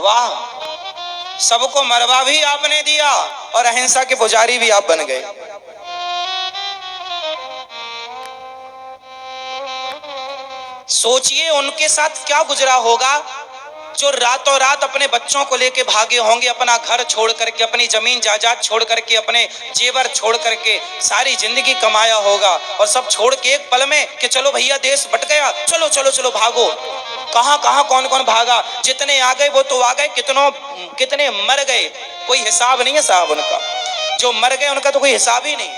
वाह, सबको मरवा भी आपने दिया और अहिंसा के पुजारी भी आप बन गए। सोचिए उनके साथ क्या गुजरा होगा जो रातों रात अपने बच्चों को लेके भागे होंगे, अपना घर छोड़ करके, अपनी जमीन जायदाद छोड़ करके, अपने जेवर छोड़ करके, सारी जिंदगी कमाया होगा और सब छोड़ के एक पल में कि चलो भैया देश बट गया, चलो चलो चलो भागो। कहां कहां कौन कौन भागा, जितने आ गए वो तो आ गए, कितने मर गए कोई हिसाब नहीं है साहब उनका, जो मर गए उनका तो कोई हिसाब ही नहीं।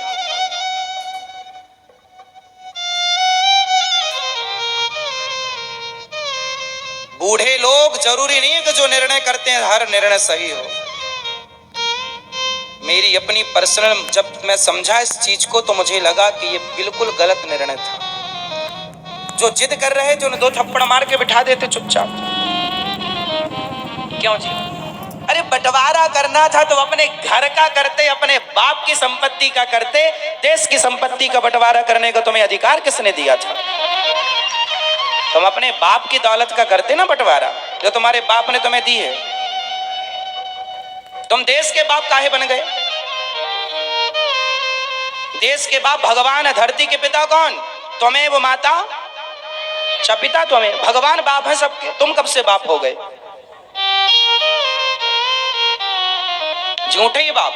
बूढ़े लोग जरूरी नहीं है कि जो निर्णय करते हैं हर निर्णय सही हो। मेरी अपनी पर्सनल, जब मैं समझा इस चीज को तो मुझे लगा कि ये बिल्कुल गलत निर्णय था। जो जिद कर रहे थे उन्हें 2 थप्पड़ मार के बिठा देते चुपचाप। क्यों जी? अरे बंटवारा करना था तो अपने घर का करते, अपने बाप की संपत्ति का करते। देश की संपत्ति का बंटवारा करने का तुम्हें अधिकार किसने दिया था? तुम अपने बाप की दौलत का करते ना बंटवारा, जो तुम्हारे बाप ने तुम्हें दी है। तुम देश के बाप काहे बन गए? देश के बाप भगवान है, धरती के पिता कौन? तुम्हें वो माता, अच्छा पिता तुम्हें, भगवान बाप है सबके। तुम कब से बाप हो गए? झूठे ही बाप।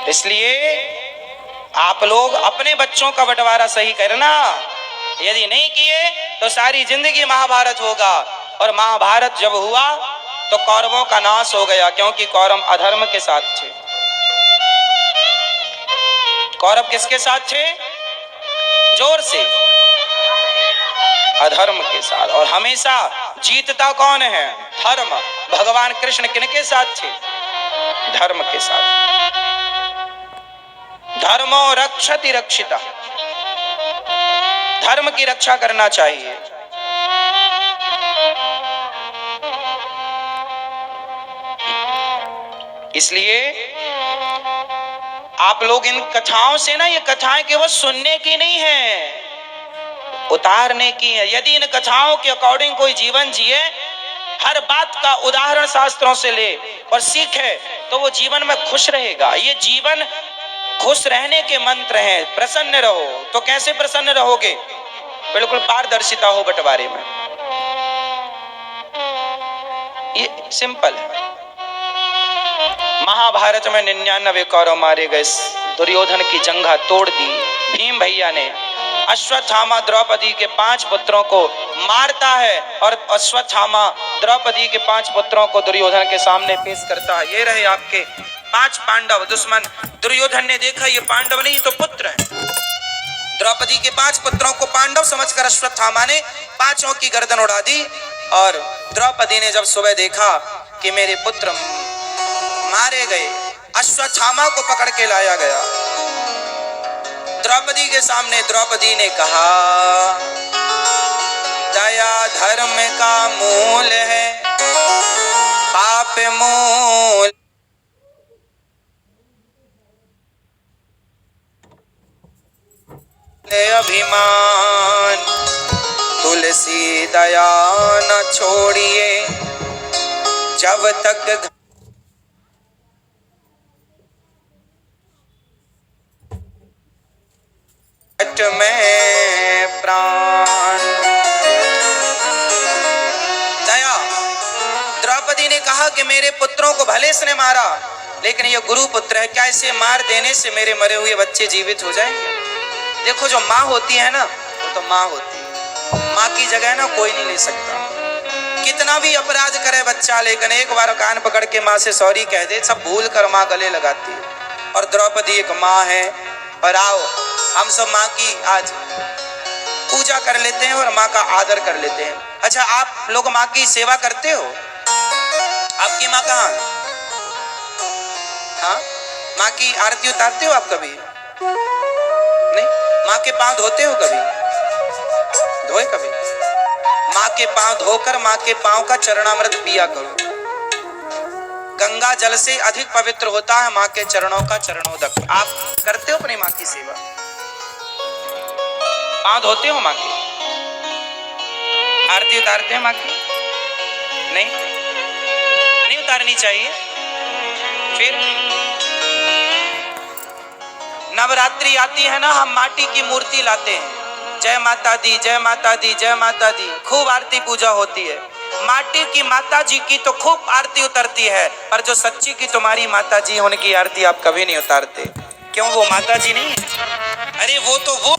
इसलिए आप लोग अपने बच्चों का बंटवारा सही करना, यदि नहीं किए तो सारी जिंदगी महाभारत होगा। और महाभारत जब हुआ तो कौरवों का नाश हो गया, क्योंकि कौरव अधर्म के साथ थे। कौरव किसके साथ थे? जोर से, अधर्म के साथ। और हमेशा जीतता कौन है? धर्म। भगवान कृष्ण किनके साथ थे? धर्म के साथ। धर्मो रक्षति रक्षिता, धर्म की रक्षा करना चाहिए। इसलिए आप लोग इन कथाओं से ना, ये कथाएं केवल सुनने की नहीं है, उतारने की है। यदि इन कथाओं के अकॉर्डिंग कोई जीवन जिए, हर बात का उदाहरण शास्त्रों से ले और सीखे, तो वो जीवन में खुश रहेगा। ये जीवन खुश रहने के मंत्र हैं। प्रसन्न रहो। तो कैसे प्रसन्न रहोगे? बिल्कुल पारदर्शिता हो बंटवारे में, ये सिंपल है। महाभारत में 99 कौरव मारे गए, दुर्योधन की जंघा तोड़ दी। भीम भैया ने अश्वत्थामा द्रौपदी के 5 पुत्रों को मारता है और अश्वत्थामा द्रौपदी के 5 पुत्रों को दुर्योधन के सामने पेश करता है। ये रहे आपके 5 पांडव। दुश्मन दुर्योधन ने देखा ये पांडव नहीं तो पुत्र है। द्रौपदी के 5 पुत्रों को पांडव समझकर अश्वत्थामा ने 5 की गर्दन उड़ा दी। और द्रौपदी ने जब सुबह देखा कि मेरे पुत्र मारे गए, अश्वत्थामा को पकड़ के लाया गया। द्रौपदी के सामने द्रौपदी ने कहा, दया धर्म का मूल है, पाप मूल अभिमान, तुलसी दया न छोड़िए जब तक घट में प्राण। दया। द्रौपदी ने कहा कि मेरे पुत्रों को भले इसने मारा, लेकिन ये गुरु पुत्र है, क्या इसे मार देने से मेरे मरे हुए बच्चे जीवित हो जाएंगे? देखो जो माँ होती है ना, वो तो माँ होती है। माँ की जगह ना कोई नहीं ले सकता। कितना भी अपराध करे बच्चा, लेकिन एक बार कान पकड़ के माँ से सॉरी कह दे, सब भूल कर माँ गले लगाती है। और द्रौपदी एक माँ है। और आओ हम सब माँ की आज पूजा कर लेते हैं और माँ का आदर कर लेते हैं। अच्छा, आप लोग माँ की सेवा करते हो? आपकी माँ कहाँ? हाँ, माँ की आरती उतारते हो आप कभी? नहीं। माँ के पांव धोते हो कभी? धोए कभी? माँ के पांव धोकर माँ के पांव का चरणामृत पिया करो। गंगा जल से अधिक पवित्र होता है माँ के चरणों का चरणोदक। आप करते हो अपनी माँ की सेवा? पांव धोते हो माँ के? आरती उतारते हैं माँ की? नहीं उतारनी चाहिए। फिर नवरात्रि आती है ना, हम माटी की मूर्ति लाते हैं, जय माता दी जय माता दी जय माता दी, खूब आरती पूजा होती है। माटी की माता जी की तो खूब आरती उतरती है, पर जो सच्ची की तुम्हारी माता जी, उनकी आरती आप कभी नहीं उतारते। क्यों? वो माता जी नहीं है। अरे वो तो वो